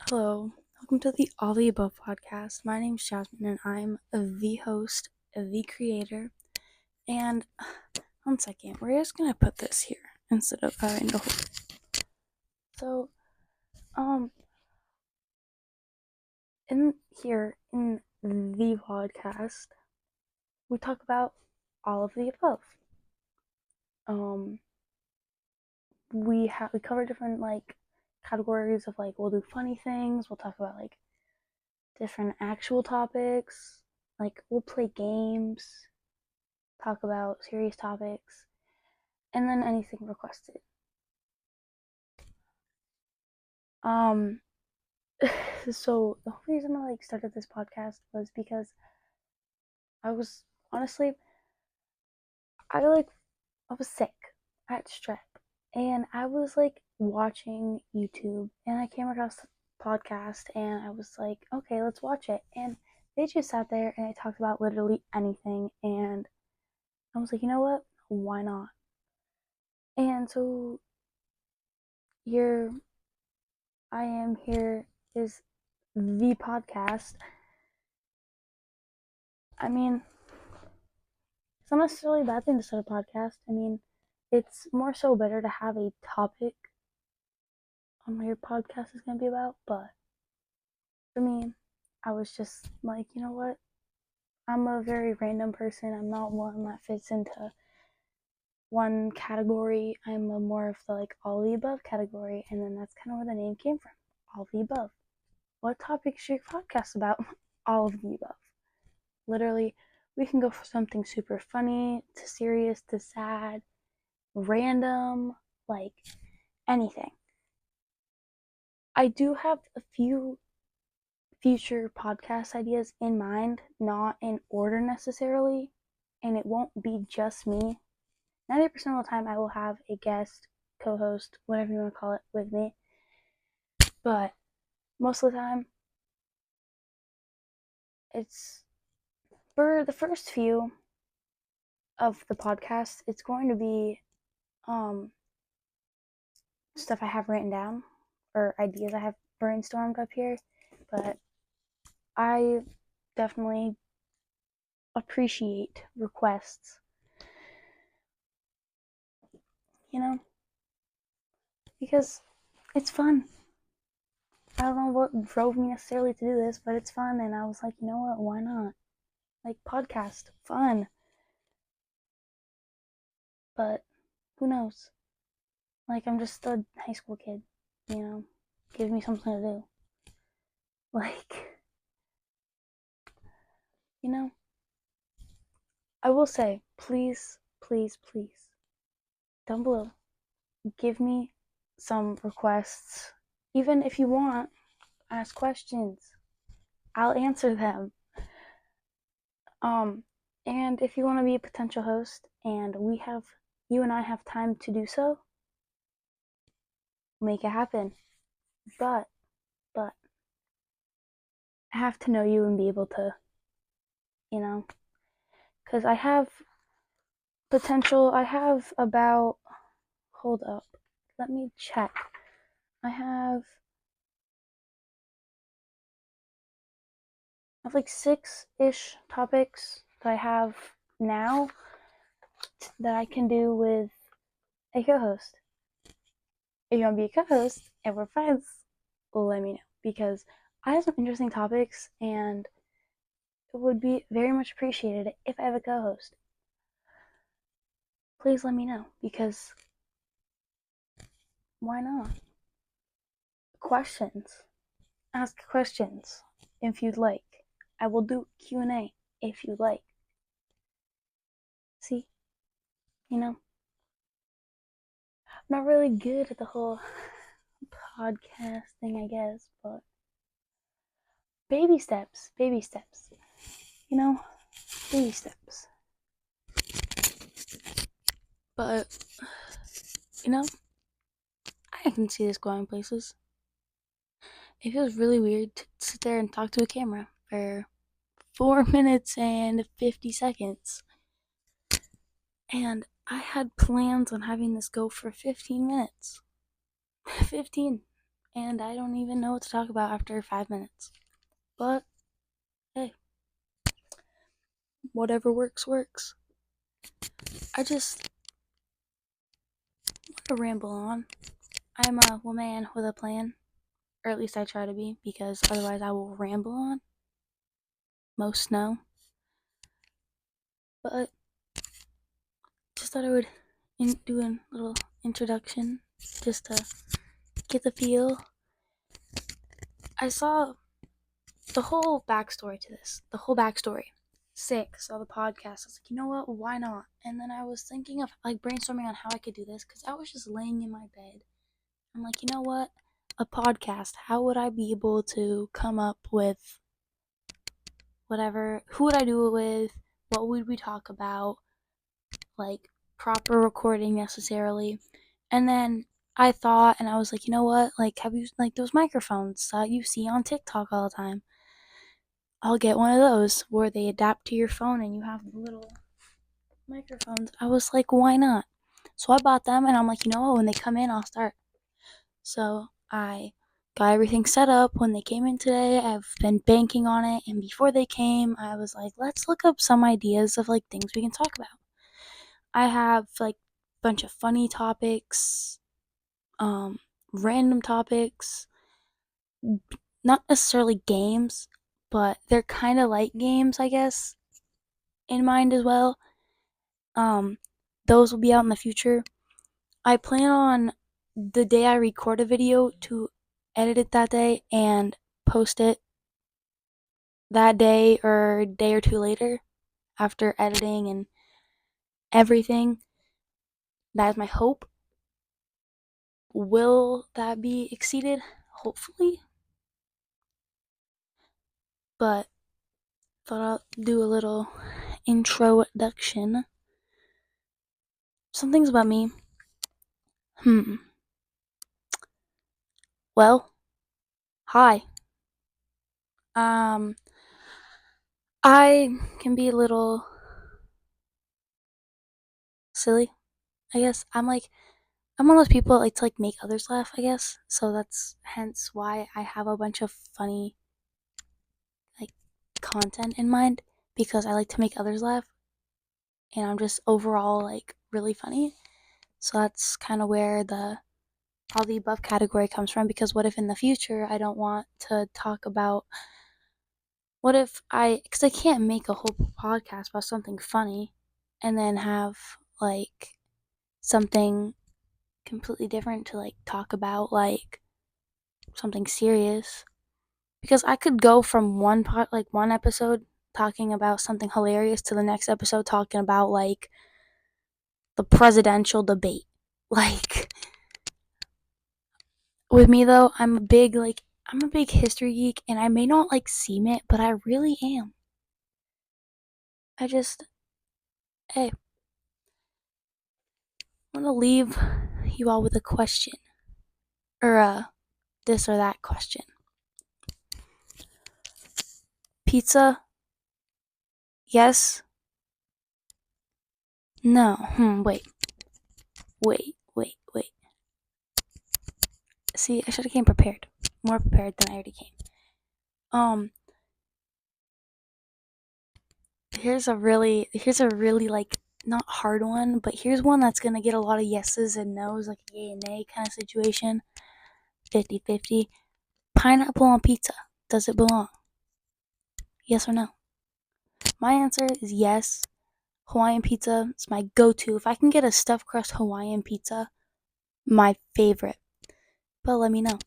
Hello, welcome to the All the Above podcast. My name's Jasmine and I'm the host, the creator. And one second, we're just gonna put this here instead of having to hold it. So, in the podcast, we talk about all of the above. Um, we cover different categories of we'll do funny things. We'll talk about different actual topics. We'll play games, talk about serious topics, and then anything requested. So the whole reason I started this podcast was because I was honestly I was sick. I had strep, and I was watching YouTube, and I came across the podcast, and I was like, okay, let's watch it. And they just sat there and they talked about literally anything, and I was like, you know what? Why not? And so here I am. Here is the podcast. I mean, it's not necessarily a bad thing to start a podcast. I mean, it's more so better to have a topic on what your podcast is going to be about. But for me, I was just like, you know what? I'm a very random person. I'm not one that fits into one category. I'm a more of the all the above category. And then that's kind of where the name came from. All the above. What topic is your podcast about? All of the above. Literally, we can go for something super funny to serious to sad, random, anything. I do have a few future podcast ideas in mind, not in order necessarily, and it won't be just me. 90% of the time, I will have a guest, co host, whatever you want to call it, with me. But most of the time, it's for the first few of the podcast, it's going to be stuff I have written down or ideas I have brainstormed up here. But I definitely appreciate requests, because it's fun. I don't know what drove me necessarily to do this, but it's fun, and I was like, you know what, why not? Podcast, fun. But who knows? I'm just a high school kid, give me something to do. You know, I will say, please, please, please, down below, give me some requests. Even if you want, ask questions. I'll answer them. And if you want to be a potential host and you and I have time to do so, make it happen. But I have to know you and be able to, because I have potential. I have about, hold up, let me check. I have 6-ish topics that I have now that I can do with a co-host. If you want to be a co-host and we're friends, let me know, because I have some interesting topics and it would be very much appreciated if I have a co-host. Please let me know, because why not? Questions. Ask questions if you'd like. I will do Q&A if you'd like. See, I'm not really good at the whole podcast thing, I guess, but baby steps, baby steps. Baby steps. But, I can see this going places. It feels really weird to sit there and talk to a camera for 4 minutes and 50 seconds. And I had plans on having this go for 15 minutes. 15. and I don't even know what to talk about after 5 minutes. But, hey, whatever works, works. I just want to ramble on. I'm a woman with a plan, or at least I try to be, because otherwise I will ramble on. Most know. But, just thought I would do a little introduction, just to get the feel. I saw the whole backstory to this. The whole backstory. Sick. Saw the podcast. I was like, you know what? Why not? And then I was thinking of like brainstorming on how I could do this because I was just laying in my bed. I'm like, you know what? A podcast. How would I be able to come up with whatever? Who would I do it with? What would we talk about? Like proper recording necessarily. And then I thought, and I was like, you know what? Like, have you like those microphones that you see on TikTok all the time? I'll get one of those where they adapt to your phone and you have little microphones. I was like, why not? So I bought them and I'm like, you know what? When they come in, I'll start. So I got everything set up. When they came in today, I've been banking on it. And before they came, I was like, let's look up some ideas of like things we can talk about. I have like a bunch of funny topics, random topics, not necessarily games, but they're kind of like games, I guess, in mind as well. Those will be out in the future. I plan on the day I record a video to edit it that day and post it that day or a day or two later after editing and everything. That is my hope. Will that be exceeded? Hopefully. But thought I'll do a little introduction. Some things about me. Well, hi. I can be a little silly, I guess. I'm one of those people that like to like make others laugh, I guess. So that's hence why I have a bunch of funny like content in mind because I like to make others laugh and I'm just overall like really funny. So that's kind of where the all the above category comes from because what if in the future I don't want to talk about what if cuz I can't make a whole podcast about something funny and then have like something completely different to like talk about like something serious because I could go from one episode talking about something hilarious to the next episode talking about like the presidential debate. Like with me though, I'm a big history geek and I may not like seem it, but I really am. I just hey, I want to leave you all with a question or a this or that question. Pizza? Yes? No. Wait. See, I should have came prepared. More prepared than I already came. Here's a really like not hard one, but here's one that's gonna get a lot of yeses and nos, like a yay and nay kind of situation. 50-50. Pineapple on pizza. Does it belong? Yes or no? My answer is yes. Hawaiian pizza is my go-to. If I can get a stuffed crust Hawaiian pizza, my favorite. But let me know.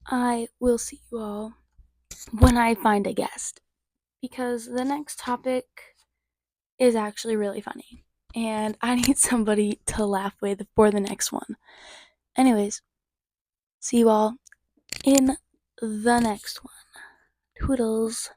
I will see you all when I find a guest. Because the next topic is actually really funny. And I need somebody to laugh with for the next one. Anyways, see you all in the next one. Toodles.